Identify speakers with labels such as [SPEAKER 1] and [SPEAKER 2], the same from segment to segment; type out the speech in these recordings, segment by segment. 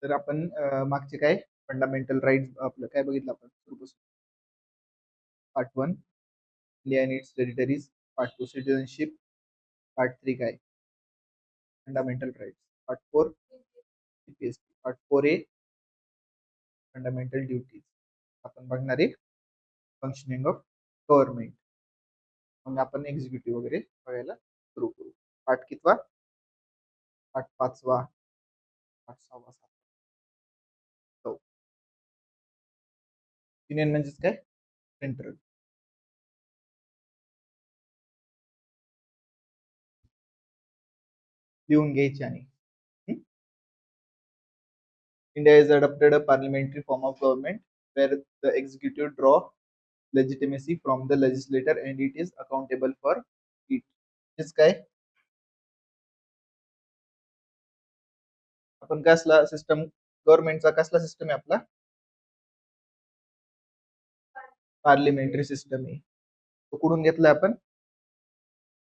[SPEAKER 1] तर आपण मागचे काय फंडामेंटल राईट्स आपलं काय बघितलं आपण सुरूपासून. Part 1 India and its territories, part 2 citizenship, part 3 काय fundamental rights, part 4 CPST, part 4A fundamental duties. आपण बघणार आहे फंक्शनिंग ऑफ गव्हर्नमेंट. मग आपण एक्झिक्युटिव्ह वगैरे बघायला सुरू करू. पार्ट कितवा? पार्ट 5वा, पार्ट 6वा, 7वा. युनियन म्हणजेच काय सेंट्रल. लिहून घ्यायचे आणि India has adopted a parliamentary form of government where the executive draw legitimacy from the legislator and it is accountable for it. हेच काय आपण कसला सिस्टम गव्हर्नमेंटचा कसला सिस्टम आहे आपला पार्लिमेंटरी सिस्टम आहे. तो कुठून घेतलाय आपण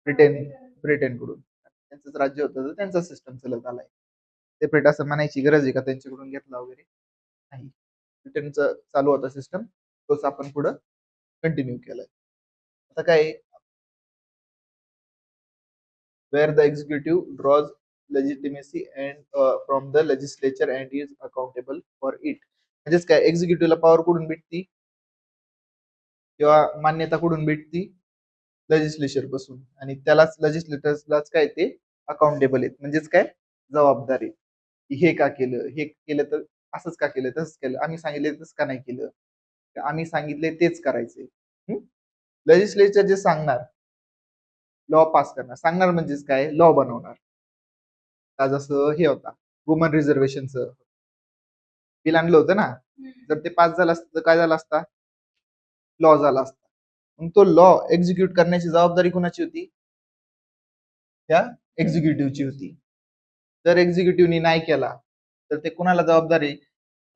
[SPEAKER 1] ब्रिटन कडून. त्यांचंच राज्य होतं तर त्यांचा सिस्टम चालत आलाय. सेपरेट असं म्हणायची गरज आहे का त्यांच्याकडून घेतला वगैरे नाही. ब्रिटनचं चालू होता सिस्टम तोच आपण पुढं कंटिन्यू केलाय. आता काय where the executive draws legitimacy and from the legislature and is accountable for it. म्हणजेच काय एक्झिक्युटिव्हला पॉवर कुठून भेटती किंवा मान्यता कुठून भेटती लेजिस्लेचर पासून आणि त्यालाच लेजिस्लेटर्सलाच काय ते अकाउंटेबल आहेत. म्हणजेच काय जबाबदारी हे का केलं, हे केलं तर असंच का केलं, तसंच केलं, आम्ही सांगितले तसं का नाही केलं, आम्ही सांगितले तेच करायचे. लेजिस्लेचर जे सांगणार लॉ पास करणार, सांगणार म्हणजेच काय लॉ बनवणार. जसं हे होता वुमन रिझर्वेशनचं बिल आणलं होतं ना, जर ते पास झालं असतं तर काय झालं असता लॉ झाला असता. मग तो लॉ एक्झिक्यूट करण्याची जबाबदारी कुणाची होती त्या एक्झिक्युटिव्हची होती. जर एक्झिक्युटिव्हनी नाही केला तर ते कुणाला जबाबदारी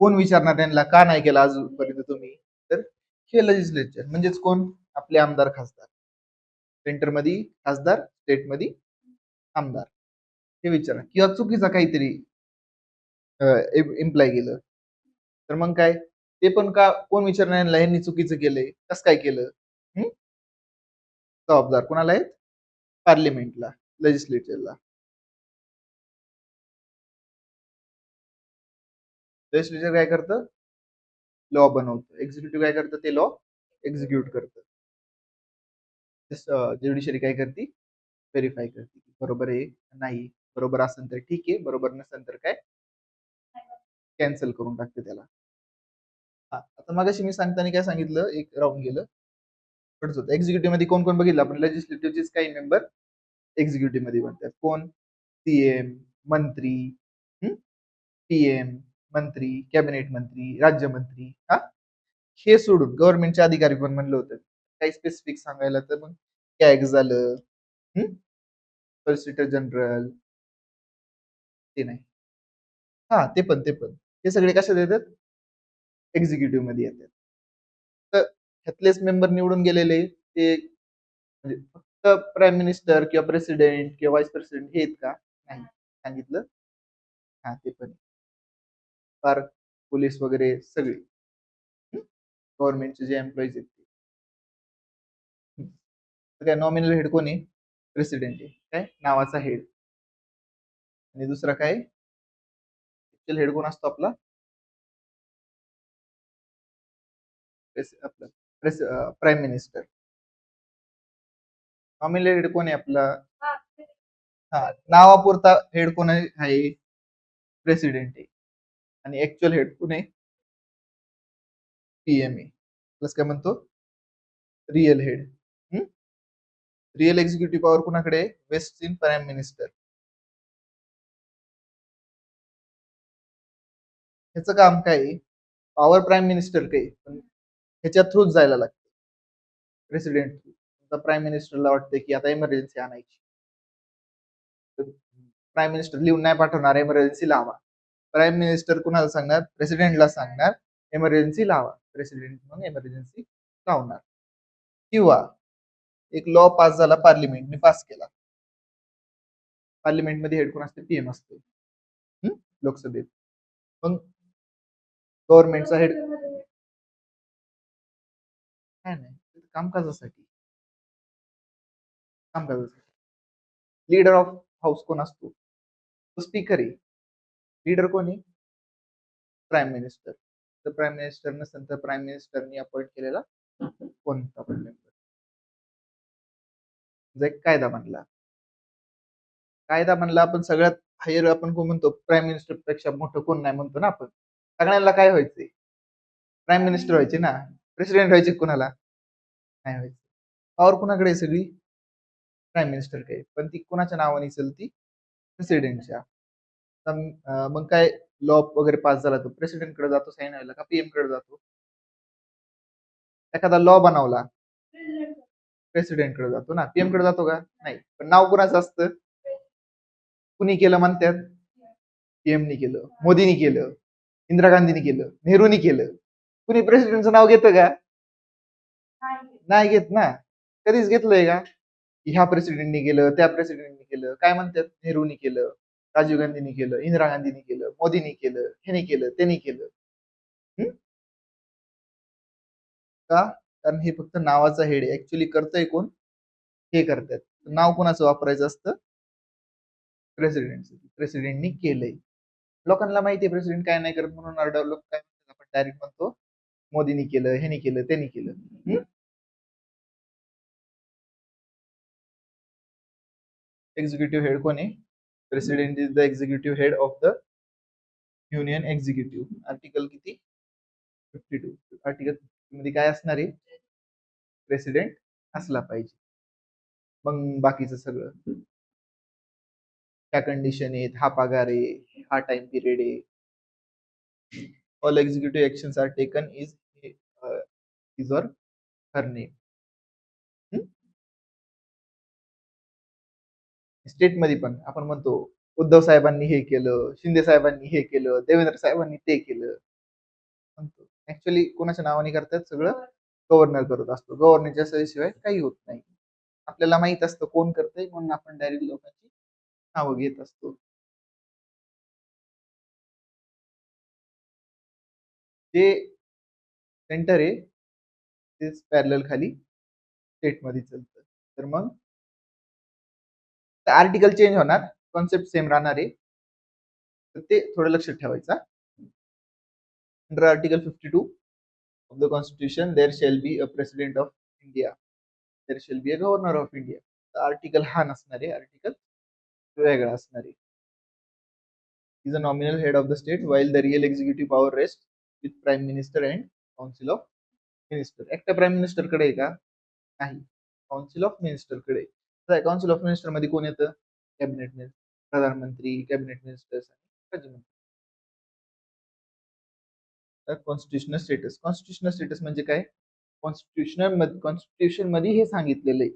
[SPEAKER 1] कोण विचारणार त्यांना का नाही केला अजूनपर्यंत तुम्ही तर हे लेजिस्लेचर म्हणजेच कोण आपले आमदार खासदार. सेंटर मध्ये खासदार स्टेट मध्ये आमदार हे विचारा किंवा चुकीचा काहीतरी इम्प्लाय केलं तर मग काय ते पण का कोण विचारणार यांनी चुकीचं केलंय कसं काय केलं. जबाबदार कोणाला आहेत पार्लिमेंटला लेजिस्लेचरला. लेजिस्लेचर काय करतं लॉ बनवतं, एक्झिक्युटिव्ह काय करतं ते लॉ एक्झिक्यूट करतं. ज्युडिशरी काय करते व्हेरीफाय करते बरोबर आहे नाही, बरोबर असेल तर ठीक आहे, बरोबर नसेल तर काय कॅन्सल करून टाकते त्याला. आता मगाशी मी सांगताना काय सांगितलं एक राहून गेलं एक्झिक्युटिव्ह मध्ये कोण कोण बघितलं आपण लेजिस्लेटिव्हचेच काही मेंबर एक्झिक्युटिव्ह मध्ये बनतात. कोण सीएम मंत्री, पीएम मंत्री, कॅबिनेट मंत्री, राज्यमंत्री. हे सोडून गव्हर्नमेंटचे अधिकारी पण म्हणलं होतं काही स्पेसिफिक सांगायला तर मग कॅग झालं, सॉलिसिटर जनरल ते नाही. ते पण हे सगळे कशात येतात एक्झिक्युटिव्ह मध्ये येतात. तर ह्यातलेच मेंबर निवडून गेलेले ते म्हणजे फक्त प्राईम मिनिस्टर किंवा प्रेसिडेंट किंवा व्हाईस प्रेसिडेंट हे आहेत का नाही सांगितलं. ते पण फार पोलीस वगैरे सगळे गव्हर्नमेंटचे जे एम्प्लॉईज आहेत काय नॉमिनल हेड कोण आहे प्रेसिडेंट आहे काय नावाचा हेड आणि दुसरा काय हेड कोण असतो आपला आपला प्राईम मिनिस्टर. नॉमिनल हेड कोण आहे आपला नावापुरता हेड कोण आहे प्रेसिडेंट आहे आणि ऍक्च्युअल हेड कोण आहे पीएम आहे प्लस काय म्हणतो real head. Real executive power कुणाकडे वेस्ट इन प्राईम मिनिस्टर. ह्याचं काम काय पॉवर प्राईम मिनिस्टर काही पण ह्याच्या थ्रूच जायला लागते प्रेसिडेंट थ्रू. प्राईम मिनिस्टरला वाटते की आता इमर्जन्सी आणायची प्राईम मिनिस्टर लिहून नाही पाठवणार इमर्जन्सी लावा. प्राईम मिनिस्टर कुणाला सांगणार प्रेसिडेंटला सांगणार इमर्जन्सी लावा, प्रेसिडेंट मग इमर्जन्सी लावणार. किंवा एक लॉ पास झाला पार्लिमेंटने पास केला, पार्लिमेंट मध्ये हेड कोण असते पीएम असते लोकसभेत. मग गव्हर्नमेंटचा हेड काय नाही, कामकाजासाठी कामकाजासाठी लीडर ऑफ हाऊस कोण असतो? तो स्पीकर आहे. लीडर कोण आहे? Prime minister. तर प्राईम मिनिस्टर नसेल तर प्राईम मिनिस्टरनी अपॉइंट केलेला कोणता पण मेंबर. एक कायदा बनला. कायदा बनला, आपण सगळ्यात हायर आपण कोण म्हणतो? प्राईम मिनिस्टर पेक्षा मोठं कोण नाही म्हणतो ना आपण. सगळ्यांना काय व्हायचंय? प्राईम मिनिस्टर व्हायचे ना. प्रेसिडेंट व्हायचे कुणाला? नाही व्हायचं. पॉवर कुणाकडे आहे सगळी? प्राईम मिनिस्टरकडे. पण ती कुणाच्या नावाने चलती? प्रेसिडेंटच्या. मग काय लॉ वगैरे पास झाला तर प्रेसिडेंट कडे जातो साईन व्हायला का पीएम कडे जातो? एखादा लॉ बनवला प्रेसिडेंट कडे जातो ना. पीएम कडे जातो का? नाही. पण नाव कुणाचं असतं? कुणी केलं म्हणतात? पीएमनी केलं, मोदींनी केलं, इंदिरा गांधींनी केलं, नेहरूंनी केलं. कुणी प्रेसिडेंटचं नाव घेतं का? नाही घेत ना. कधीच घेतलंय का? ह्या प्रेसिडेंटनी केलं, त्या प्रेसिडेंटनी केलं. काय म्हणतात? नेहरूंनी केलं, राजीव गांधींनी केलं, इंदिरा गांधींनी केलं, मोदींनी केलं, ह्यानी केलं, त्यांनी केलं. का? कारण हे फक्त नावाचा हेड आहे. ऍक्च्युली करतंय कोण? हे करतात. नाव कोणाचं वापरायचं असतं? प्रेसिडेंट. प्रेसिडेंटनी केलंय. लोकांना माहिती आहे प्रेसिडेंट काय नाही करत, म्हणून लोक काय म्हणतात, आपण डायरेक्ट म्हणतो मोदींनी केलं, ह्यानी केलं, त्यांनी केलं. एक्झिक्युटिव्ह हेड कोण आहे? President is the executive head of the union executive. Article किती? 52. आर्टिकल मध्ये काय असणार आहे? प्रेसिडेंट असला पाहिजे. मग बाकीचं सगळं त्या कंडिशन आहेत, हा पगार आहे, हा टाइम पिरियड आहे. All executive actions are taken his or her name. स्टेट मध्ये पण आपण म्हणतो उद्धव साहेबांनी हे केलं, शिंदे साहेबांनी हे केलं, देवेंद्र साहेबांनी ते केलं म्हणतो. ऍक्च्युअली कोणाच्या नावाने करतात? सगळं गव्हर्नर करत असतो. गव्हर्नरच्या सहीशिवाय काही होत नाही. आपल्याला माहित असतं कोण करतंय, म्हणून आपण डायरेक्ट लोकांची नावं घेत असतो. जे सेंटर आहे तेच पॅरलल खाली स्टेट मध्ये चालतं. तर मग आर्टिकल चेंज होणार, कॉन्सेप्ट सेम राहणार आहे. तर ते थोडं लक्षात ठेवायचं. Under article 52 of the constitution there shall be a president of India, there shall be a governor of India. Article हा नसणार आहे, आर्टिकल वेगळा असणार आहे. is a nominal head of the state while the real executive power rests with prime minister and council of minister. एकटा prime minister कडे आहे का? नाही. काउन्सिल ऑफ मिनिस्टर कडे. तर काउन्सिल ऑफ मिनिस्टर मध्ये कोण येतं? कॅबिनेट मिनिस्टर, प्रधानमंत्री, कॅबिनेट मिनिस्टर्स आणि कॉन्स्टिट्युशनल स्टेटस. कॉन्स्टिट्युशनल स्टेटस म्हणजे काय? कॉन्स्टिट्यूशन मध्ये हे सांगितलेलं आहे.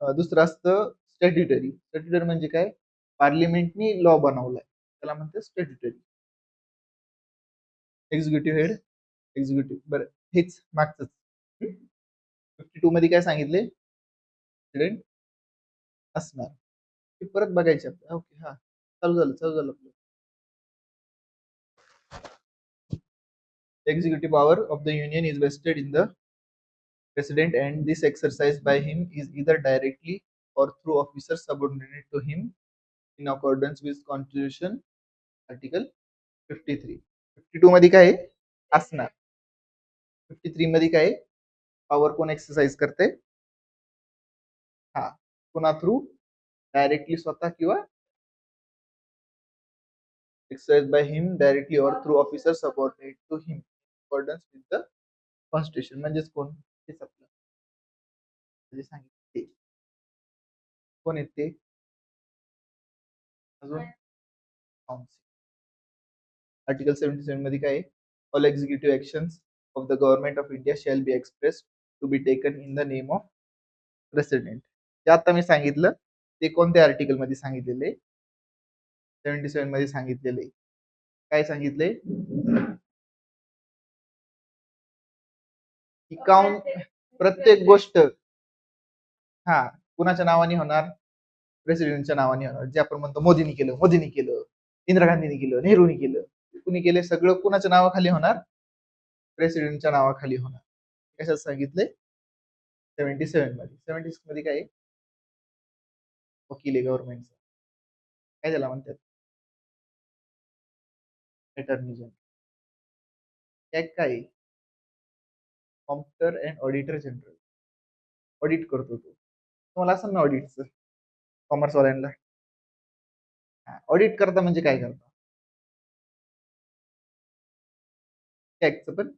[SPEAKER 1] दुसरं असतं स्टॅट्युटरी. स्टॅट्युटरी म्हणजे काय? पार्लिमेंटनी लॉ बनवलाय त्याला म्हणते स्टॅट्युटरी. एक्झिक्युटिव्ह हेड, एक्झिक्युटिव्ह बरं हेच मागचंच. 52 मध्ये काय सांगितले? प्रेसिडेंट असणार. ते परत बघायचे. ओके, हा चालू झालं. The executive power of the union is vested in the president, and this exercised by him is either directly or through officers subordinate to him in accordance with constitution article 53. 52 मध्ये काय आहे? असणार. 53 मध्ये काय आहे? पॉवर कोण exercise करते? हा, कोणा थ्रू? डायरेक्टली स्वतः किंवा exercised by him directly or through officers subordinate to him in accordance with the constitution. म्हणजेच कोण? हेच आपलं जे सांगितले कोण येते? अजून आर्टिकल 77 मध्ये काय आहे? All executive actions of the government of India shall be expressed to be taken in the name of president. जे आता मी सांगितलं ते कोणत्या आर्टिकल मध्ये सांगितलेले? 77 मध्ये सांगितलेले. काय सांगितले? काउंट प्रत्येक गोष्ट हा कुणाच्या नावाने होणार? प्रेसिडेंटच्या नावाने होणार. जे आपण म्हणतो मोदींनी केलं, मोदींनी केलं. इंदिरा गांधींनी केलं, नेहरूंनी केलं, कुणी केले, सगळं कुणाच्या नावाखाली होणार? प्रेसिडेंटच्या नावाखाली होणार. कशात सांगितले? 77 मध्ये. 76 मध्ये काय आहे? वकील आहे गव्हर्नमेंटचा. काय त्याला म्हणतात? Attorney general. काय काय? Computer and auditor general. Audit करतो तो. तुम्हाला असं ना ऑडिटचं, कॉमर्सवाल्यांना. ऑडिट करता म्हणजे काय करता? टॅक्सचं पण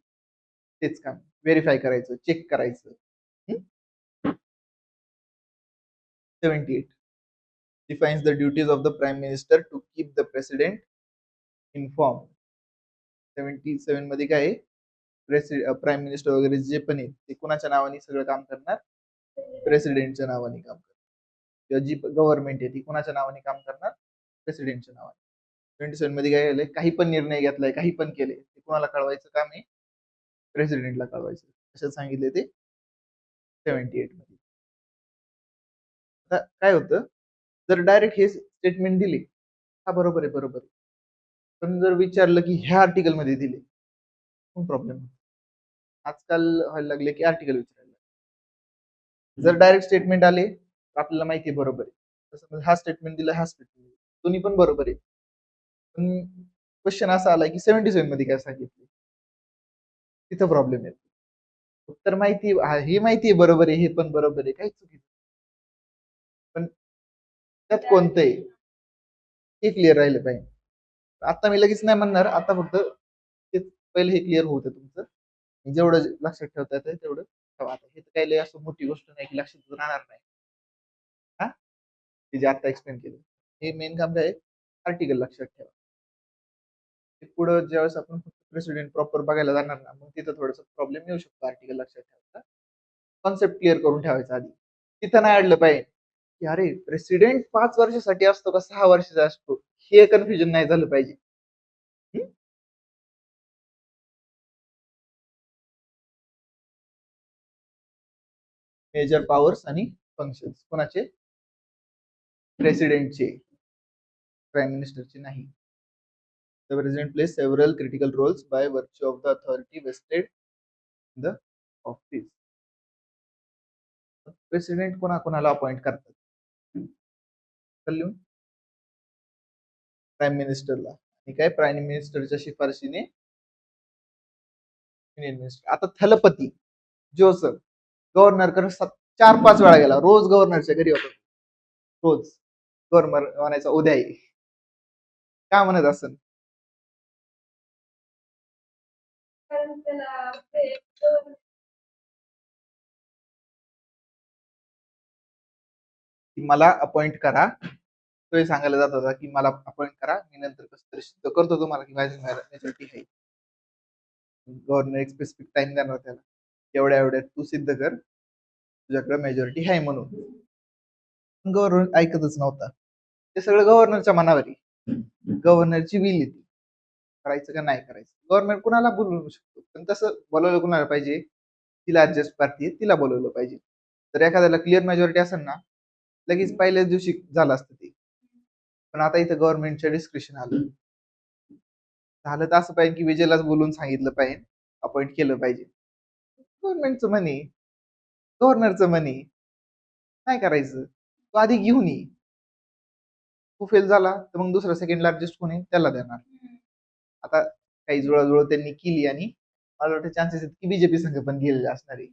[SPEAKER 1] तेच काम, व्हेरीफाय करायचं, चेक करायचं. 78 defines the duties of the prime minister to keep the president informed. 77 मध्ये काय आहे? प्राईम मिनिस्टर वगैरे जे पण आहेत ते कुणाच्या नावाने सगळं काम करणार? प्रेसिडेंटच्या नावाने काम करणार. किंवा जी गव्हर्नमेंट आहे ती कुणाच्या नावाने काम करणार? प्रेसिडेंटच्या नावाने. 77 मध्ये काय झालंय? काही पण निर्णय घेतलाय, काही पण केले, ते कुणाला कळवायचं काम आहे? प्रेसिडेंटला कळवायचं. कशात सांगितले ते? 78 मध्ये. आता काय होतं, जर डायरेक्ट हे स्टेटमेंट दिली, हा बरोबर आहे, बरोबर आहे, पण जर विचारलं की ह्या आर्टिकल मध्ये दिले, कोण प्रॉब्लेम? आजकाल व्हायला लागले की आर्टिकल विचारायला. जर डायरेक्ट स्टेटमेंट आले तर आपल्याला माहिती आहे बरोबर आहे, तसं हा स्टेटमेंट दिला, हा स्टेटमेंट, दोन्ही पण बरोबर आहे. पण क्वेश्चन असा आला की 77 मध्ये काय सांगितले, तिथं प्रॉब्लेम आहे. उत्तर माहिती, हे माहिती आहे बरोबर आहे, हे पण बरोबर आहे, काही चुकीचं, पण त्यात कोणतं आहे हे क्लिअर राहिलं पाहिजे. आता मी लगेच नाही म्हणणार, आता फक्त पहिले हे क्लिअर होतं तुमचं. जेवढं लक्षात ठेवता येतं तेवढं ठेवा. आता हे तर काही लय असं मोठी गोष्ट नाही की लक्षात राहणार नाही. हा, ते जे आता एक्सप्लेन केलं, हे मेन काम काय आहे? आर्टिकल लक्षात ठेवा. पुढं ज्यावेळेस आपण प्रेसिडेंट प्रॉपर बघायला जाणार ना, मग तिथं थोडंसं प्रॉब्लेम येऊ शकतो आर्टिकल लक्षात ठेवायचा. कॉन्सेप्ट क्लिअर करून ठेवायचा आधी. तिथं नाही अडलं पाहिजे की अरे प्रेसिडेंट 5 वर्षासाठी असतो का 6 वर्षाचा असतो, हे कन्फ्युजन नाही झालं पाहिजे. मेजर पॉवर्स आणि फंक्शन्स कोणाचे? प्रेसिडेंटचे, प्राईम मिनिस्टरचे नाही. The president plays several critical roles by virtue of the authority vested in the office. President कोणाला अपॉइंट करतात? प्राईम मिनिस्टरला. आणि काय? प्राईम मिनिस्टरच्या शिफारशीने युनियन मिनिस्टर. आता थलपती जोसफ गव्हर्नर कडे 4-5 वेळा गेला, रोज गव्हर्नरच्या घरी होतो, रोज गव्हर्नर म्हणायचा उद्या ये, काय म्हणत असेल? मला अपॉइंट करा, तो सांगायला जात होता की मला अपॉइंट करा, मी नंतर कसं तरी सिद्ध करतो तुम्हाला की माझी मेजॉरिटी आहे. गव्हर्नर एक स्पेसिफिक टाइम देणार त्याला, एवढ्या एवढ्यात तू सिद्ध कर तुझ्याकडे मेजॉरिटी आहे म्हणून. गव्हर्नर ऐकतच नव्हता. ते सगळं गव्हर्नरच्या मनावर आहे, गव्हर्नरची विल येते करायचं का नाही करायचं. गव्हर्नर कुणाला बोलवू शकतो, पण तसं बोलवलं कुणाला पाहिजे? तिला ऍडजस्ट पार्टी आहे, तिला बोलवलं पाहिजे. तर एखाद्याला क्लिअर मेजॉरिटी असेल ना, लगेच पहिल्याच दिवशी झालं असतं ते. पण आता इथं गव्हर्नमेंटच्या डिस्क्रिप्शन आलं, झालं तर असं पाहिजे की विजयलाच बोलून सांगितलं पाहिजे, अपॉइंट केलं पाहिजे. गव्हर्नमेंटचं मनी, गव्हर्नरचं मनी, काय करायचं? तो आधी घेऊन ये, तो फेल झाला तर मग दुसरा सेकंड लार्जेस्ट कोणी त्याला देणार. आता काही जुळाजुळ त्यांनी केली आणि मला वाटतं चान्सेस आहेत की बीजेपी संघ पण गेलेले असणार आहे.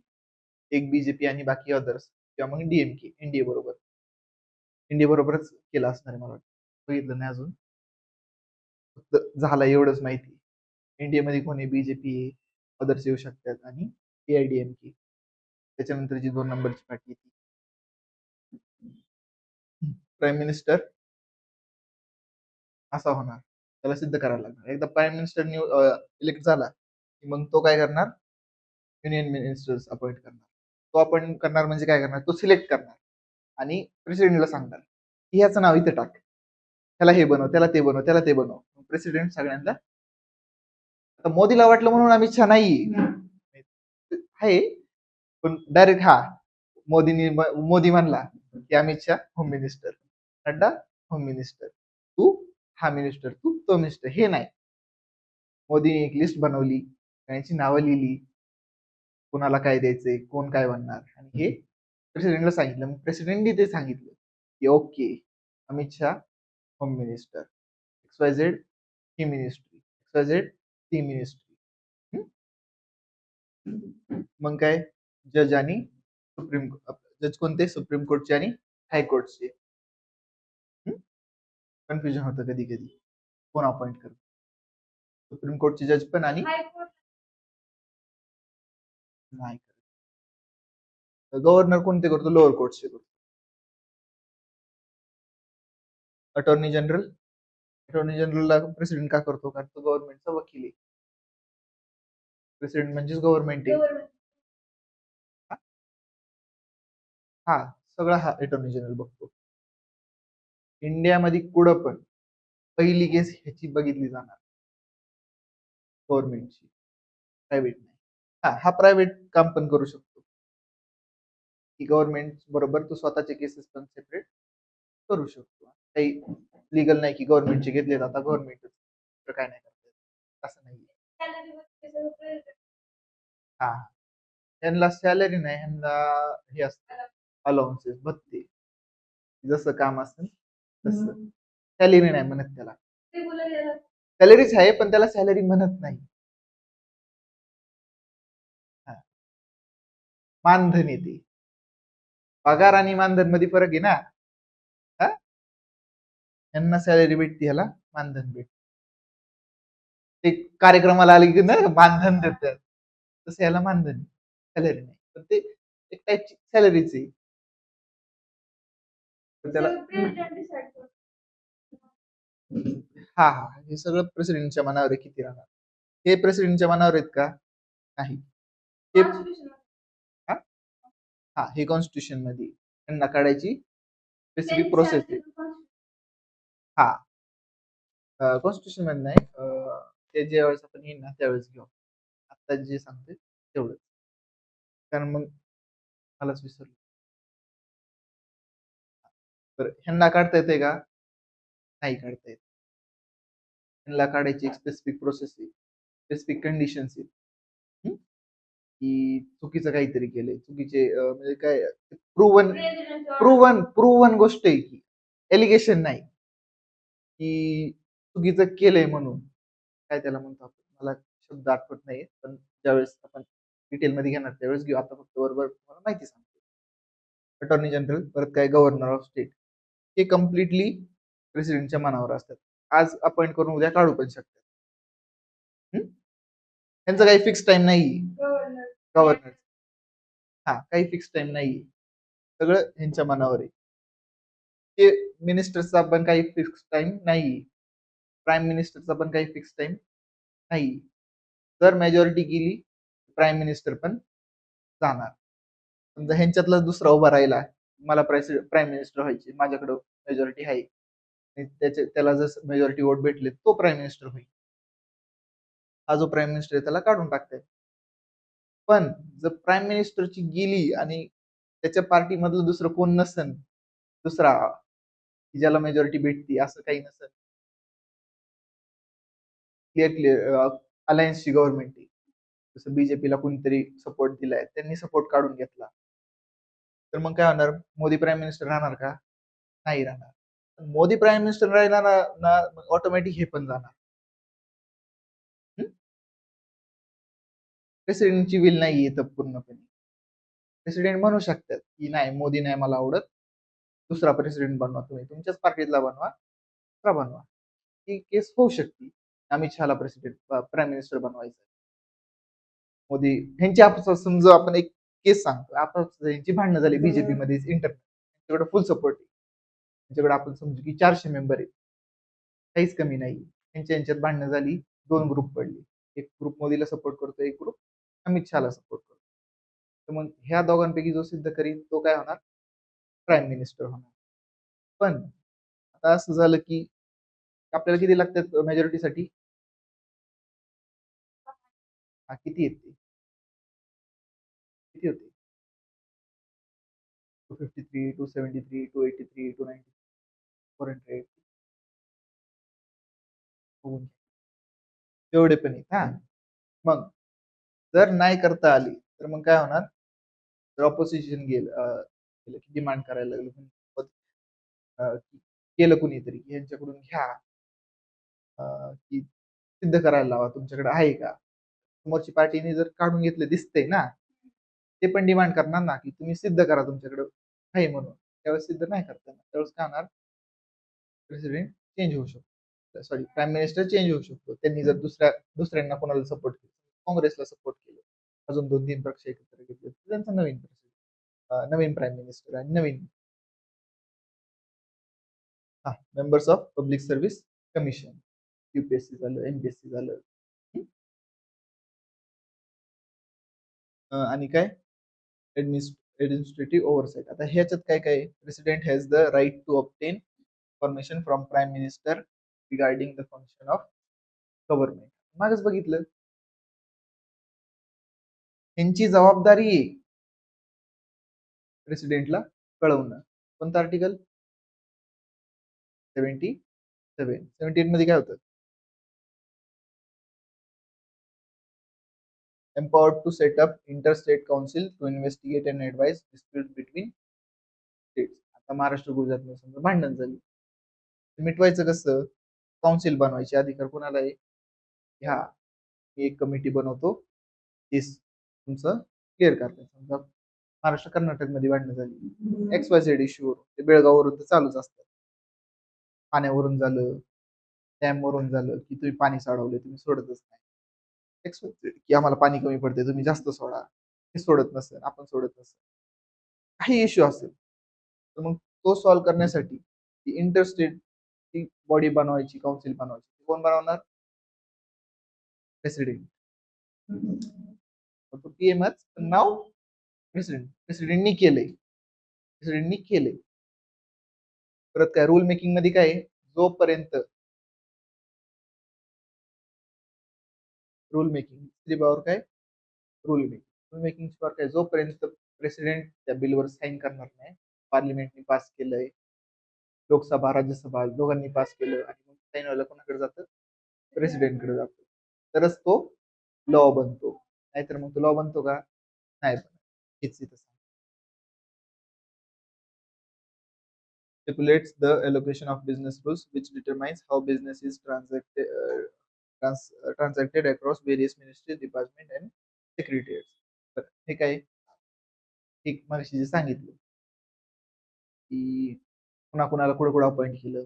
[SPEAKER 1] एक बीजेपी आणि बाकी अदर्स, किंवा मग डीएमके, एनडीए बरोबर, एनडीए बरोबरच केलं असणार आहे मला वाटतं. बघितलं नाही अजून, फक्त झालं एवढंच माहिती. एनडीए मध्ये कोणी बीजेपी, अदर्स येऊ शकतात आणि एआयडीएमके, त्याच्यानंतर जी 2 नंबरची पार्टी ती प्राईम मिनिस्टर असा होणार, त्याला सिद्ध करायला लागणार. एकदा प्राईम मिनिस्टर इलेक्ट झाला की मग तो काय करणार? युनियन मिनिस्टर्स अपॉइंट करणार. तो अपॉइंट करणार म्हणजे काय करणार? तो सिलेक्ट करणार आणि प्रेसिडेंटला सांगणार की ह्याचं नाव इथे टाक, त्याला हे बनव, त्याला ते बनव, त्याला ते बनव. प्रेसिडेंट सगळ्यांना. आता मोदीला वाटलं म्हणून अमित शहा नाही आहे, पण डायरेक्ट मोदी म्हणला की Amit Shah home minister, Nadda home minister, तू हा मिनिस्टर तो मिनिस्टर हे नाही. मोदीने एक लिस्ट बनवली, त्यांची नावं लिहिली, कोणाला काय द्यायचंय, कोण काय बनणार, आणि हे प्रेसिडेंटला सांगितलं. मग प्रेसिडेंटनी ते सांगितलं की okay, Amit Shah home minister, XYZ ही मिनिस्ट्री, XYZ ती मिनिस्ट्री. मग काय, जज आणि सुप्रीम, जज कोणते, सुप्रीम कोर्टचे आणि हायकोर्टचे. कन्फ्युजन होतं कधी कधी कोण अपॉइंट करतो, सुप्रीम कोर्टचे जज पण आणि नाही, गव्हर्नर कोणते करतो, लोअर कोर्टचे करतो. अटॉर्नी जनरल, अटॉर्नी जनरलला प्रेसिडेंट का करतो, कारण तो गव्हर्नमेंटचा वकील आहे. प्रेसिडेंट म्हणजेच गव्हर्नमेंट आहे. हा, सगळा हा अटॉर्नी जनरल बघतो. इंडियामध्ये कुठं पण पहिली केस ह्याची बघितली जाणार, गव्हर्नमेंटची, प्रायव्हेट नाही. हा प्रायव्हेट काम पण करू शकतो, की गव्हर्नमेंट बरोबर तो स्वतःचे केसेस पण सेपरेट करू शकतो. काही लिगल नाही की गव्हर्नमेंटचे घेतले आता गव्हर्नमेंट काय नाही करत, असं नाही. हा, ह्यांना सॅलरी नाही, ह्यांना हे असतं अलाउन्सेस, भत्ते, जसं काम असेल तसं. सॅलरी नाही म्हणत त्याला, सॅलरीच आहे पण त्याला सॅलरी म्हणत नाही. हा. मानधन येते, पगार आणि मानधन मध्ये फरक आहे ना. हा, यांना सॅलरी भेटते, ह्याला मानधन भेटते. ते कार्यक्रमाला आले की ना मानधन देतात, तसं याला मानधन, सॅलरी नाही, पण ते एक टाईपची सॅलरीच आहे. तर त्याला हा हे सगळं प्रेसिडेंटच्या मनावर आहे किती राहणार. हे प्रेसिडेंटच्या मनावर आहेत का, नाही. हे हा, हा हे कॉन्स्टिट्यूशन मध्ये त्यांना काढायची स्पेसिफिक प्रोसेस आहे. हा, कॉन्स्टिट्यूशन मध्ये नाही, ते ज्यावेळेस आपण येईल ना त्यावेळेस घेऊ. आता जे सांगते तेवढंच, कारण मग मलाच विसरलो. तर ह्यांना काढता येते का, नाही काढता येत. ह्यांना काढायची एक स्पेसिफिक प्रोसेस आहे, स्पेसिफिक कंडिशन्स आहेत. की चुकीचं काहीतरी केलंय, चुकीचे म्हणजे काय, प्रूव्हन प्रूव्हन प्रूव्हन गोष्ट आहे की एलिगेशन नाही, की चुकीचं केलंय म्हणून. काय त्याला म्हणतो आपण, मला शब्द आठवत नाही, पण ज्यावेळेस आपण डिटेलमध्ये घेणार त्यावेळेस घेऊ. आता फक्त बरोबर मला माहिती सांगतो. अटॉर्नी जनरल, परत काय गव्हर्नर ऑफ स्टेट, हे कम्प्लिटली प्रेसिडेंटच्या मनावर असतात. आज अपॉइंट करून उद्या काढू पण शकतात. त्यांचा काही फिक्स टाइम नाही. गव्हर्नर, हा काही फिक्स टाइम नाही, सगळं ह्यांच्या मनावर आहे. ते मिनिस्टरचा पण काही फिक्स टाइम नाही, प्राईम मिनिस्टरचा पण काही फिक्स टाइम नाही. जर मेजॉरिटी गेली प्राईम मिनिस्टर पण जाणार. समजा ह्यांच्यातला दुसरा उभा राहिला, मला प्राईम मिनिस्टर व्हायचे, माझ्याकडे मेजॉरिटी आहे, त्याला जर मेजॉरिटी वोट भेटले तो प्राईम मिनिस्टर होईल. हा जो प्राईम मिनिस्टर आहे त्याला काढून टाकताय. पण जर प्राईम मिनिस्टरची गेली आणि त्याच्या पार्टी मधलं दुसरं कोण नसन, दुसरा ज्याला मेजॉरिटी भेटती असं काही नसेल, क्लिअर अलायन्सची गव्हर्नमेंट आहे, जसं बीजेपीला कोणीतरी सपोर्ट दिलाय, त्यांनी सपोर्ट काढून घेतला, तर मग काय होणार, मोदी प्राईम मिनिस्टर राहणार का, नाही राहणार. मोदी प्राईम मिनिस्टर राहिला ना, ऑटोमॅटिक हे पण जाणार. प्रेसिडेंटची विल नाही येत पूर्णपणे. प्रेसिडेंट म्हणू शकतात की नाही, मोदी नाही मला आवडत, दुसरा प्रेसिडेंट बनवा, तुम्ही तुमच्याच पार्टीतला बनवा, दुसरा बनवा. ही केस होऊ शकते. अमित शहाला प्रेसिडेंट प्राईम मिनिस्टर बनवायचं, मोदी ह्यांची आपस समजा आपण एक केस सांगतो, आपस यांची भांडणं झाली बीजेपी मध्ये इंटर, त्यांच्याकडे फुल सपोर्ट आहे, त्यांच्याकडे आपण समजू की 400 मेंबर आहेत, काहीच कमी नाही. त्यांच्या यांच्यात भांडणं झाली, दोन ग्रुप पडले, एक ग्रुप मोदीला सपोर्ट करतो, एक ग्रुप अमित शहाला सपोर्ट करतो. तर मग ह्या दोघांपैकी जो सिद्ध करील तो काय होणार, प्राईम मिनिस्टर होणार. पण आता असं झालं की आपल्याला किती लागतात मेजॉरिटीसाठी, किती येते, किती होते, 253, 273, 283, 290, 400, बघून घ्या. तेवढे पण आहेत हा. मग जर नाही करता आली तर मग काय होणार? जर ऑपोजिशन गेलं की डिमांड करायला लागलं केलं कुणीतरी यांच्याकडून घ्या, की सिद्ध करायला लावा तुमच्याकडे आहे का. समोरची पार्टीने जर काढून घेतलं दिसतंय ना, ते पण डिमांड करणार ना की तुम्ही सिद्ध करा तुमच्याकडे आहे म्हणून. त्यावेळेस सिद्ध नाही करता येणार, त्यावेळेस काय होणार? प्रेसिडेंट चेंज होऊ शकतो, सॉरी प्राईम मिनिस्टर चेंज होऊ शकतो. त्यांनी जर दुसऱ्यांना कोणाला सपोर्ट केलं, काँग्रेसला सपोर्ट केलं, अजून 2-3 पक्ष एकत्र घेतले, त्यांचा नवीन प्राईम मिनिस्टर आणि नवीन members of public service commission, UPSC झालं, एमपीएससी झालं. आणि काय? Administrative oversight. आता ह्याच्यात काय काय? President has the right to obtain information from prime minister regarding the function of government. मागच बघितलं, यांची जबाबदारी आहे प्रेसिडेंटला कळवणं. कोणतं आर्टिकल? 77 मध्ये काय होतं? empowered to set up interstate council to investigate and advise dispute between states. आता महाराष्ट्र गुजरात मध्ये समजा भांडण झाली, मिटवायचं कसं? काउन्सिल बनवायचे अधिकार कोणाला आहे? ह्या मी एक कमिटी बनवतो, तीस तुमचं क्लिअर करते. समजा महाराष्ट्र कर्नाटक मध्ये भांडणं झाली XYZ इश्यूवर, ते बेळगाववरून तर चालूच असतात. पाण्यावरून झालं, डॅम वरून झालं की तुम्ही पाणी सोडवले, तुम्ही सोडतच नाही. की आम्हाला पाणी कमी पडते, तुम्ही जास्त सोडा. ते सोडत नसेल, आपण सोडत नसेल, काही इश्यू असेल तर मग तो सॉल्व्ह करण्यासाठी इंटरस्टेट ती बॉडी बनवायची, काउन्सिल बनवायची. कोण बनवणार? प्रेसिडेंट. तो पीएमच नाव प्रेसिडेंटनी केलंय. परत काय रूल मेकिंग मध्ये काय आहे? जोपर्यंत रूल मेकिंग पावर काय? रूल मेकिंग पावर काय? जोपर्यंत प्रेसिडेंट त्या बिलवर साईन करणार नाही, पार्लिमेंटने पास केलंय, लोकसभा राज्यसभा दोघांनी पास केलं आणि मग साईन व्हायला कोणाकडे जातं? प्रेसिडेंटकडे जातो, तरच तो लॉ बनतो. नाहीतर मग तो लॉ बनतो का? नाही बनत. हेच इथं stipulates the allocation of business rules, which determines how business is transacted across various ministries, department and secretariats. तर हे काय? एक मगाशी जे सांगितलं की कुणाला कुठं कुठं अपॉइंट केलं,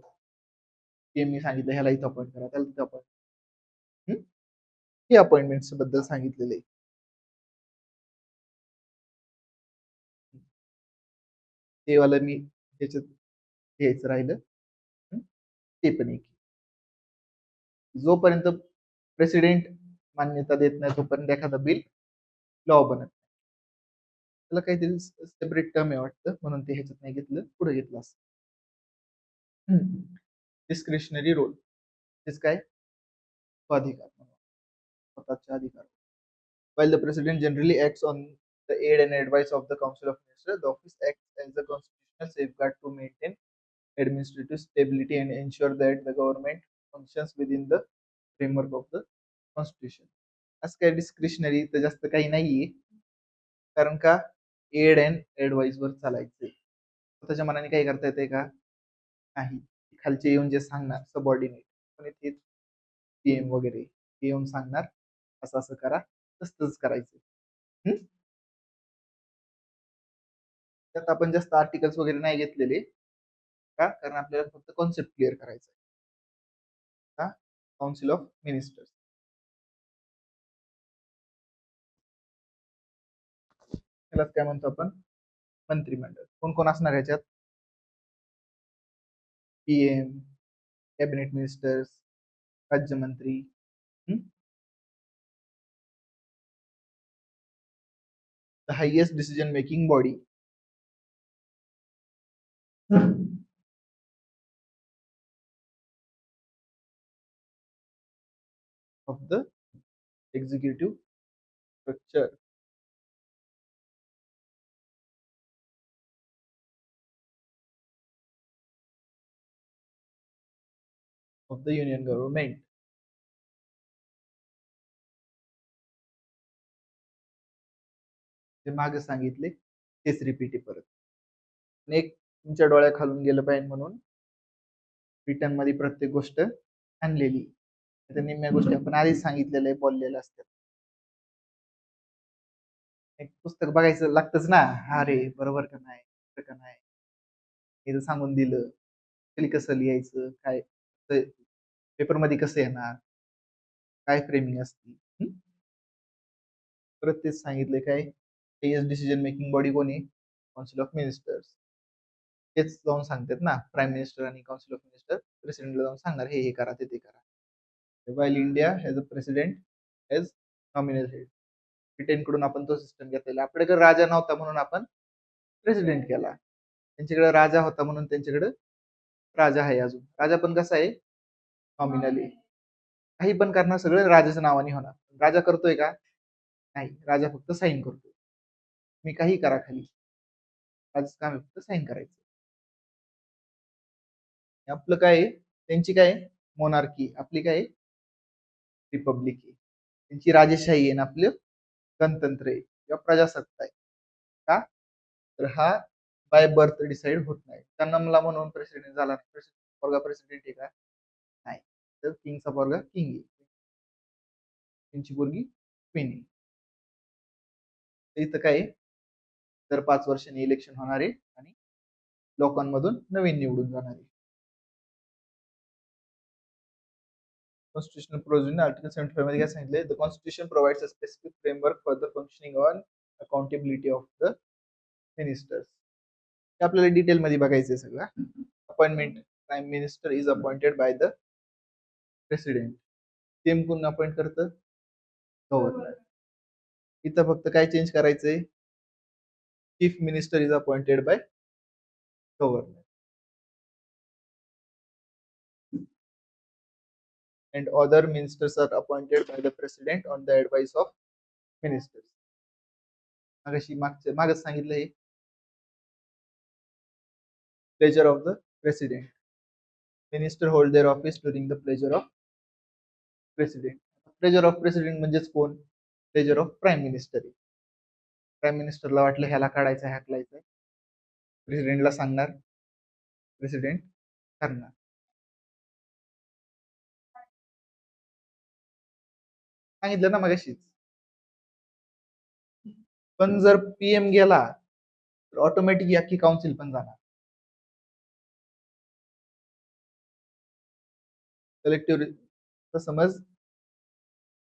[SPEAKER 1] पीएमनी सांगितलं ह्याला इथं अपॉइंट करा, त्याला तिथं अपॉइंट, हे अपॉइंटमेंट्स बद्दल सांगितलेलं आहे. ते वाला मी त्याच्यात घ्यायचं राहिलं. ते पण एक, जोपर्यंत प्रेसिडेंट मान्यता देत नाही तोपर्यंत एखादा बिल लॉ बनत नाही. त्याला काहीतरी सेपरेट टर्म आहे वाटतं, म्हणून ते ह्याच्यात नाही घेतलं, पुढे घेतलं असं. डिस्क्रिशनरी रोल, तेच काय? स्वाधिकार, स्वतःचे अधिकार. While the President generally acts on the aid and advice of the Council of Ministers, the office acts as a constitutional safeguard to maintain administrative stability and ensure that the government functions within the framework of the Constitution. असं काय discretionary तर जास्त काही नाहीये, कारण का add and advice वर चालायचंय. स्वतःच्या मनाने काही करता येते का? नाही. खालचे येऊन जे सांगणार सबऑर्डिनेट, पण ते पीएम वगैरे येऊन सांगणार असं असं करा, तसंच करायचं. त्यात आपण जास्त आर्टिकल्स वगैरे नाही घेतलेले, का? कारण आपल्याला फक्त कॉन्सेप्ट क्लिअर करायचा आहे. काउन्सिल ऑफ मिनिस्टर्स, त्यालाच काय म्हणतो आपण? मंत्रिमंडळ. कोण कोण असणार ह्याच्यात? पीएम, कॅबिनेट मिनिस्टर्स, राज्यमंत्री, the highest decision making body of the executive structure of the union government. जे मागे सांगितले तेच रिपीट आहे परत. आणि एक तुमच्या डोळ्याखालून गेलं पाहिजे म्हणून रिटर्न मध्ये प्रत्येक गोष्ट आणलेली. आता निम्म्या गोष्टी आपण आधीच सांगितलेलं आहे, बोललेलं असतात. एक पुस्तक बघायचं लागतच ना, हा रे बरोबर का नाही, का नाही, हे सांगून दिलं खाली कसं लिहायचं, काय पेपर मध्ये कसं येणार, काय फ्रेमिंग असते. परत तेच सांगितले काय, डिसिजन मेकिंग बॉडी कोणी, काउन्सिल ऑफ मिनिस्टर्स. तेच जाऊन सांगतात ना, प्राईम मिनिस्टर आणि काउन्सिल ऑफ मिनिस्टर प्रेसिडेंटला जाऊन सांगणार हे करा ते करा. While India has a president has nominal head. Britain कडून आपण तो सिस्टम घेतलेला. आपल्याकडे राजा नव्हता म्हणून आपण प्रेसिडेंट केला. त्यांच्याकडे राजा होता म्हणून त्यांच्याकडे राजा आहे. अजून राजा पण कसा आहे, नॉमिनली. काही पण करणार सगळं राजाच्या नावाने होणार. राजा करतोय का, नाही, राजा फक्त साईन करतो. मी काही करा खाली, राजाचं काम आहे फक्त साईन करायचं. आपलं काय, त्यांची काय मोनार्की, आपली काय रिपब्लिक आहे. त्यांची राजेशाही आहे ना, आपलं गणतंत्र आहे किंवा प्रजासत्ता आहे. का, तर हा बाय बर्थ डिसाइड होत नाही. त्यांना मला म्हणून प्रेसिडेंट झाला, पोरगा प्रेसिडेंट आहे का, नाही, तर किंगचा पोरगा किंग आहे, त्यांची पोरगी क्वीन आहे. इथं काय, तर 5 वर्षांनी इलेक्शन होणार आहे आणि लोकांमधून नवीन निवडून जाणार आहे. कॉन्स्टिट्यूशनल प्रोव्हिजन आर्टिकल 75 मध्ये काय सांगितलंय, the constitution provides a specific framework for the functioning on accountability of the ministers. हे आपल्याला डिटेल मध्ये बघायचं आहे सगळं. Appointment, prime minister is appointed by the president. Same कोण अपॉइंट करतं, गव्हर्नर. इथं फक्त काय चेंज करायचंय, chief minister is appointed by governor and other ministers are appointed by the president on the advice of ministers. मागाशी मागच सांगितलं हे, pleasure of the president. Minister hold their office during the pleasure of president. Pleasure of president म्हणजेच कोण, pleasure of prime minister. Prime मिनिस्टरला वाटलं ह्याला काढायचं, हाकलायचं, प्रेसिडेंटला सांगणार, प्रेसिडेंट करणार. सांगितलं ना मगाशीच. पण जर पीएम गेला तर ऑटोमॅटिक अख्खी काउन्सिल पण जाणार. कलेक्टिव्ह समज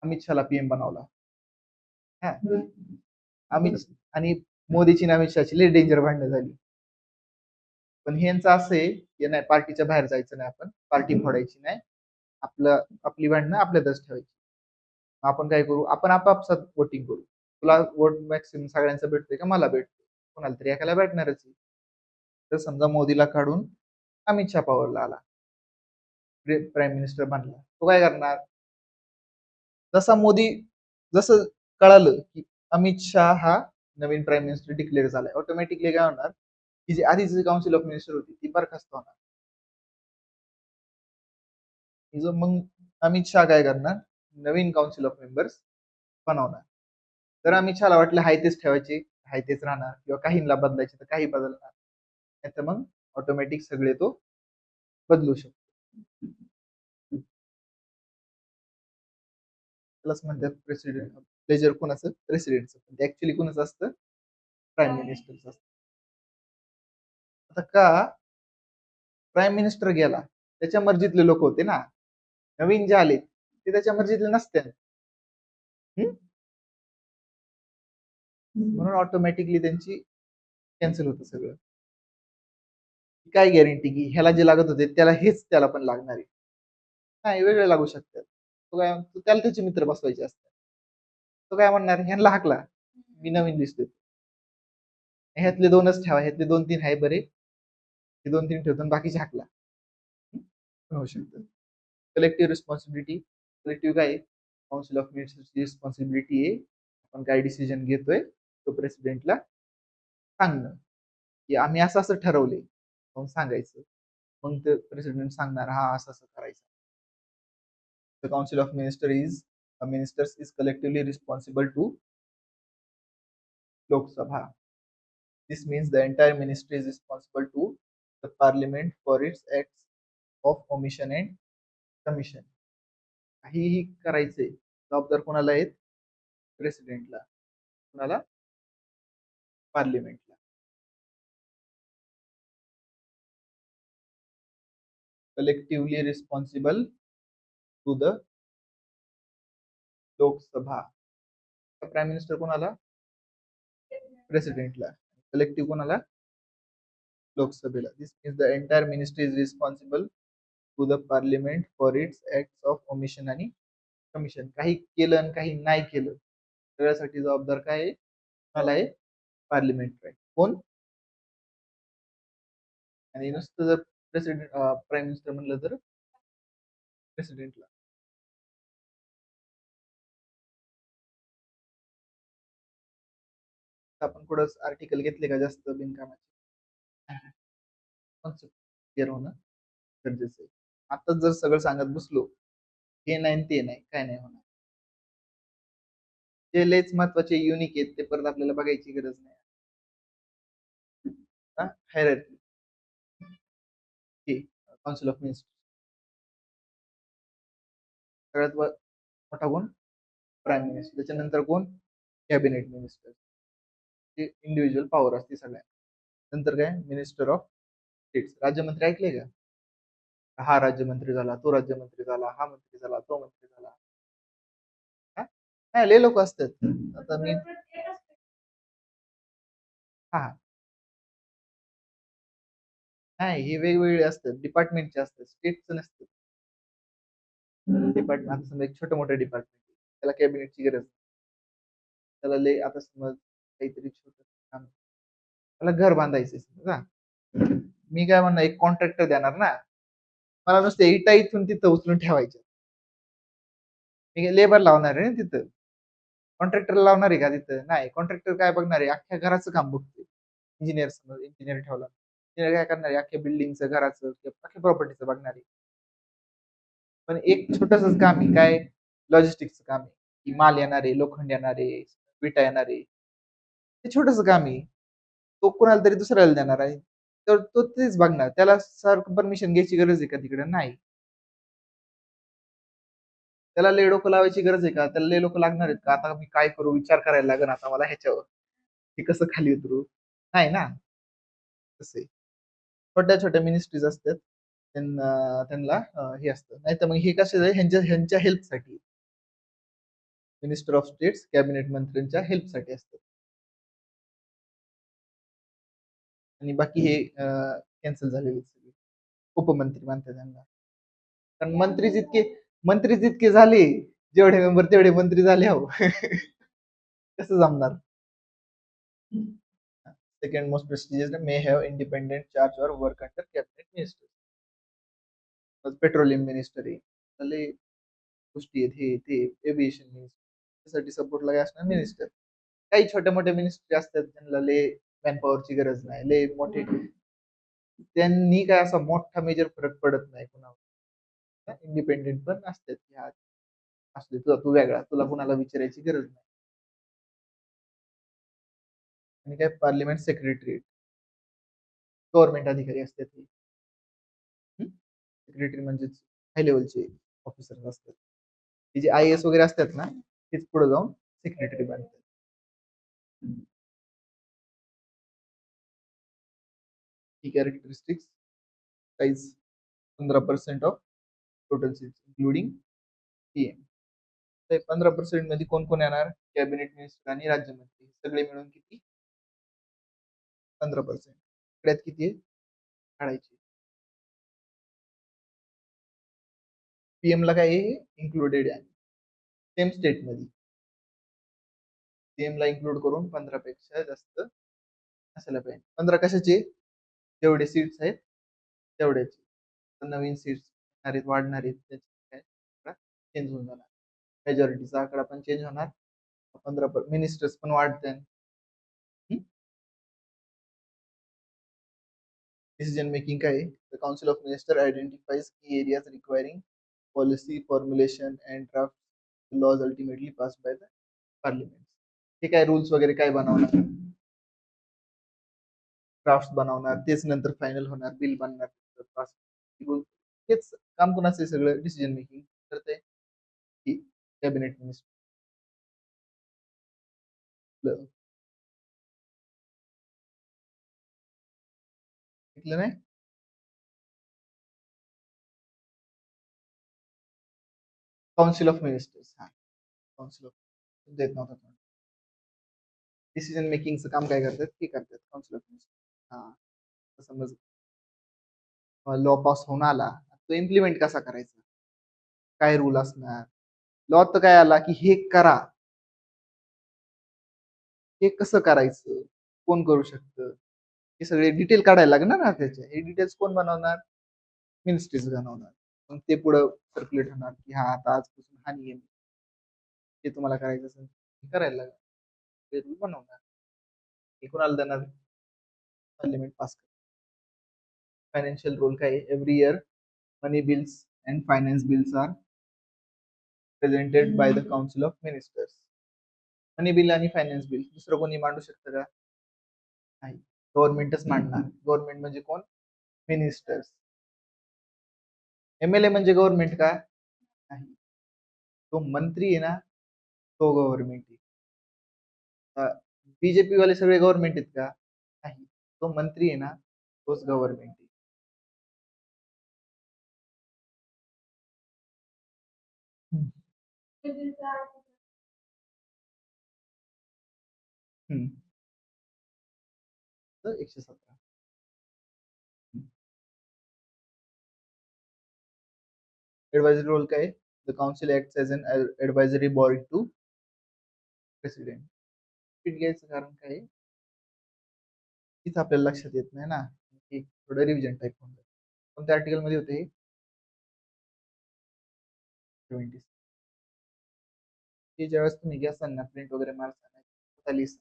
[SPEAKER 1] अमित शहाला पीएम बनवला, हा, अमित आणि मोदीची आणि अमित शहाची लई डेंजर भांडणं झाली. पण ह्यांचं असं आहे की नाही, पार्टीच्या बाहेर जायचं नाही, आपण पार्टी फोडायची नाही, आपली भांडणं आपल्यातच ठेवायची. आपण काय करू, आपण आपापसात वोटिंग करू. तुला वोट मॅक्सिमम सगळ्यांचा भेटतोय का, मला भेटतो, कोणाला तरी एकाला भेटणारच. तर समजा मोदीला काढून अमित शहा पॉवरला आला, प्राईम मिनिस्टर बनला, तो काय करणार, जसं कळालं की अमित शहा हा नवीन प्राईम मिनिस्टर डिक्लेअर झालाय, ऑटोमॅटिकली काय होणार की जी आधीची काउन्सिल ऑफ मिनिस्टर होती ती बरखास्त होणार. मग अमित शहा काय करणार, नवीन काउन्सिल ऑफ मेंबर्स बनवणार. तर अमित शहाला वाटलं हाय तेच ठेवायचे, हाय तेच राहणार, किंवा काहींना बदलायचे तर काही बदलणार नाही, तर मग ऑटोमॅटिक सगळे तो बदलू शकतो. त्यालाच म्हणतात प्रेसिडेंट. प्लेजर कोणाचं, प्रेसिडेंटचं, पण ऍक्च्युली कोणाचं असतं, प्राईम मिनिस्टरचं असतं. आता का प्राईम मिनिस्टर गेला, त्याच्या मर्जीतले लोक होते ना, नवीन जे आले ते त्याच्या मर्जीतले नसते, म्हणून ऑटोमॅटिकली त्यांची कॅन्सल होतं सगळं. काय गॅरंटी की ह्याला जे लागत होते त्याला हेच त्याला पण लागणार आहे, नाही वेगळे लागू शकतात. तो काय, त्याला त्याचे मित्र बसवायचे असतात. तो काय म्हणणार, ह्यांना हाकला, मी नवीन दिसतोय, ह्यातले दोनच ठेवा, ह्यातले 2-3 आहे बरे, हे 2-3 ठेवतो बाकीचे हाकला, होऊ शकतं. कलेक्टिव्ह रिस्पॉन्सिबिलिटी, कलेक्टिव्ह काय, काउन्सिल ऑफ मिनिस्टर्सची रिस्पॉन्सिबिलिटी आहे, आपण काय डिसिजन घेतोय तो प्रेसिडेंटला सांगणं की आम्ही असं असं ठरवले, मग सांगायचं, मग ते प्रेसिडेंट सांगणार हा असं असं करायचं. The Council of Ministers is collectively responsible to Sabha. This means the entire ministry is responsible to the parliament for its acts of omission and commission. काहीही करायचे जबाबदार कोणाला आहेत? प्रेसिडेंटला. कोणाला? पार्लिमेंटला. Collectively responsible to the Lok Sabha. Prime minister कोणाला? प्रेसिडेंटला. कलेक्टिव्ह कोणाला? लोकसभेला. This means the entire ministry is responsible to the parliament for its acts of omission आणि कमिशन. काही केलं आणि काही नाही केलं त्यासाठी जबाबदार काय आहे? कोणाला आहे? पार्लिमेंट आहे. कोण? आणि नुसतं जर प्रेसिडेंट प्राईम मिनिस्टर म्हणलं तर प्रेसिडेंटला. आपण पुढं आर्टिकल घेतले का जास्त बिनकामाचे? कॉन्सेप्ट क्लिअर होणं गरजेचं आहे. आताच जर सगळं सांगत बसलो हे नाही ते नाही काय नाही होणार. जे लयच महत्वाचे युनिक आहेत ते परत आपल्याला बघायची गरज नाही. हायरार्की. काउन्सिल ऑफ मिनिस्टर सगळ्यात मोठा कोण? Prime minister. त्याच्यानंतर कोण? Cabinet minister. इंडिव्हिज्युअल पॉवर असते सगळ्या. नंतर काय? Minister of states. राज्यमंत्री ऐकले का? हा राज्यमंत्री झाला, तो राज्यमंत्री झाला, हा मंत्री झाला, तो मंत्री झाला. हा लय लोक असतात. आता मी हा नाही हे वेगवेगळे असतात, डिपार्टमेंटचे असतात, स्टेटचे नसतात. डिपार्टमेंट आता समजा एक छोटं मोठं डिपार्टमेंट त्याला कॅबिनेटची गरज नाही. त्याला लय आता समज काहीतरी छोट काम त्याला घर बांधायचं समजा. मी काय म्हणणार एक कॉन्ट्रॅक्टर देणार ना. मला नुसते इटा इथून तिथं उचलून ठेवायच्या. मी लेबर लावणार आहे ना तिथं. कॉन्ट्रॅक्टर लावणार आहे का तिथं? नाही. कॉन्ट्रॅक्टर काय बघणार आहे? अख्ख्या घराचं काम बघतोय. इंजिनियर समज इंजिनियर ठेवला. इंजिनियर काय करणार आहे? अख्ख्या बिल्डिंगचं, घराचं, अख्ख्या प्रॉपर्टीचं बघणार आहे. पण एक छोटंसंच काम आहे काय? लॉजिस्टिक्सचं काम आहे. की माल येणार आहे, लोखंड येणार आहे, विटा येणार आहे. ते छोटंसं काम आहे. तो कोणाला तरी दुसऱ्याला देणार आहे. तर तो तेच बघणार. त्याला सारखं परमिशन घ्यायची गरज आहे का तिकडे? नाही. त्याला लय डोकं लावायची गरज आहे का? त्याला लय लोकं लागणार आहेत का? आता मी काय करू? विचार करायला लागेल आता मला ह्याच्यावर. की कसं खाली उतरू? नाही ना. तसं आहे. छोट्या-छोट्या मिनिस्ट्रीज असतात. त्यांना हे असतं. नाहीतर मग हे कसे ह्यांच्या हेल्पसाठी. मिनिस्टर ऑफ स्टेट्स कॅबिनेट मंत्र्यांच्या हेल्पसाठी असतात. आणि बाकी हे कॅन्सल झालेले सगळे. उपमंत्री म्हणतात त्यांना. कारण मंत्री जितके झाले, जेवढे मेंबर तेवढे मंत्री झाले अहो. कसं जमणार? Second most prestigious may have independent charge or work under cabinet minister. Petroleum minister आहे. त्याला गोष्टी आहेत हे ते एव्हिएशन मिनिस्टर. त्यासाठी सपोर्टला काय असणार? मिनिस्टर. काही छोट्या मोठ्या मिनिस्ट्री असतात त्यांना लय मॅनपॉवरची गरज नाही. लय मोठे त्यांनी काय असा मोठा मेजर फरक पडत नाही कुणावर. इंडिपेंडेंट पण असतात ह्या असले तुझा तू वेगळा तुला कुणाला विचारायची गरज नाही. आणि काय पार्लिमेंट सेक्रेटरी गव्हर्नमेंट अधिकारी असतात ते. सेक्रेटरी म्हणजेच हाय लेवलचे ऑफिसर असतात. ते जे IAS वगैरे असतात ना तेच पुढे जाऊन सेक्रेटरी बनतात. ही कॅरेक्टरिस्टिक्स साईज 15% ऑफ टोटल सीट्स इन्क्लुडिंग PM. तर 15% मध्ये कोण कोण येणार? कॅबिनेट मिनिस्टर आणि राज्यमंत्री सगळे मिळून किती? 15%. सगळ्यात किती आहे? काढायची. PM ला काय इन्क्लुडेड आहे सेम स्टेट मध्ये. PM ला इन्क्लूड करून 15 पेक्षा जास्त असायला पाहिजे. 15 कशाचे? जेवढे सीट्स आहेत तेवढ्याचे. नवीन सीट्स वाढणार आहेत त्याचे काय चेंज होऊन जाणार. मेजॉरिटीचा आकडा पण चेंज होणार. 15 मिनिस्टर्स पण वाढते. डिसिजन मेकिंग काय? The council of minister identifies key areas requiring policy formulation and draft laws ultimately pass by the parliament. हे काय रूल्स वगैरे काय बनवणार? ड्राफ्ट बनवणार, तेच नंतर फायनल होणार, बिल बनणार, हेच काम कोणाचं आहे सगळं डिसिजन मेकिंग तर ते कॅबिनेट मिनिस्टर. ऐकलं नाही? Council of ministers. हा, काउन्सिल ऑफ देत नव्हता. डिसिजन मेकिंगचं काम काय करतात ते करतात काउन्सिल ऑफ मिनिस्टर. हा, समज लॉ पास होऊन आला, तो इम्प्लिमेंट कसा करायचा, काय रूल असणार. लॉ तर काय आला की हे करा, हे कसं करायचं, कोण करू शकतं, हे सगळे डिटेल काढायला लागणार ना. त्याचे हे डिटेल्स कोण बनवणार, मिनिस्ट्रीज बनवणार. मग ते पुढे सर्क्युलेट होणार की हा आता आजपासून हा नियम ते तुम्हाला करायचं असेल करायला लागणार, ते रूल बनवणार. हे कोणाला देणार, पार्लिमेंट पास. फायनान्शियल रोल काय, every year money bills and finance bills are presented by the council of ministers. Money bill आणि फायनान्स बिल दुसरं कोणी मांडू शकतं का, नाही, गव्हर्नमेंटच मांडणार. गव्हर्नमेंट म्हणजे कोण, मिनिस्टर्स. एमएलए म्हणजे गव्हर्नमेंट का, नाही, तो मंत्री आहे ना, तो गव्हर्नमेंट आहे. बीजेपी वाले सगळे गव्हर्नमेंट आहेत का, नाही, तो मंत्री आहे ना, तोच गव्हर्नमेंट आहे. हम्म. हम्म. तर 117. ऍडवायझरी रोल काय, the council act as an advisory body to president. पीठ घ्यायचं कारण काय आहे, तीच आपल्याला लक्षात येत नाही ना, की थोडं रिव्हिजन टाईप होऊन जातं. कोणत्या आर्टिकल मध्ये होते हे, 70. हे ज्यावेळेस तुम्ही घ्याल ना, प्रिंट वगैरे मारताना लिस्ट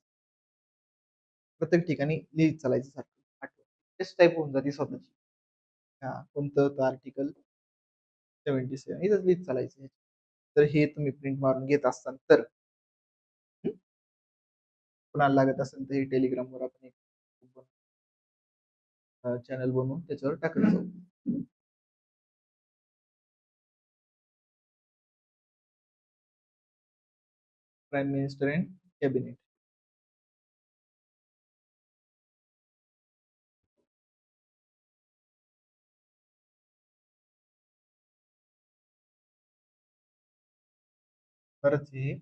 [SPEAKER 1] प्रत्येक ठिकाणी लिहित चालायचं सारखं आठवण, टेस्ट टाईप होऊन जाते स्वतःची. हा, कोणतं आर्टिकल 77 इथंच लिहित चालायचं. तर हे तुम्ही प्रिंट मारून घेत असताल तर, कुणाला लागत असेल तर हे टेलिग्रामवर आपण एक चॅनल बनवून त्याच्यावर टाकत जाऊ. Prime minister and cabinet. बरंच हे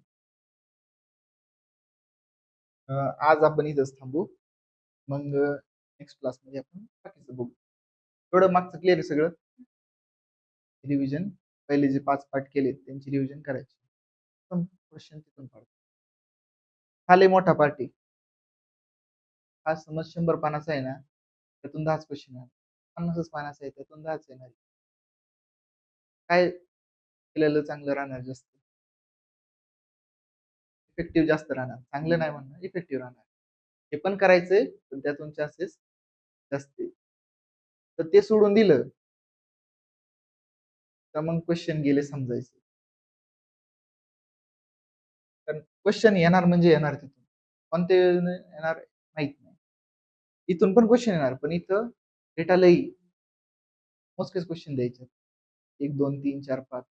[SPEAKER 1] आज आपण इथंच थांबू. मग नेक्स्ट क्लासमध्ये आपण बाकीचं बघू. थोडं मागचं क्लिअर आहे सगळं. रिव्हिजन पहिले जे 5 पाठ केले त्यांची रिव्हिजन करायची. क्वेश्चन तिथून पडतो. हा लय मोठा पार्ट आहे. हा समज 100 पानाचा आहे ना, त्यातून 10च क्वेश्चन आहे. 50 पानाचा आहे त्यातून 10च येणार. काय केलेलं चांगलं राहणार, जास्त इफेक्टिव्ह जास्त राहणार. चांगलं नाही म्हणणार, इफेक्टिव्ह राहणार. हे पण करायचंय पण त्यातून चान्सेस जास्त आहे. तर ते सोडून दिलं तर मग क्वेश्चन गेले समजायचे. कारण क्वेश्चन येणार म्हणजे येणार तिथून, पण ते येणार माहित नाही. इथून पण क्वेश्चन येणार पण इथं डेटा लई मोजकेच क्वेश्चन द्यायचे, 1 2 3 4 5.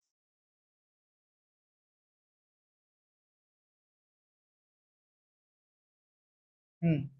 [SPEAKER 1] हम्म.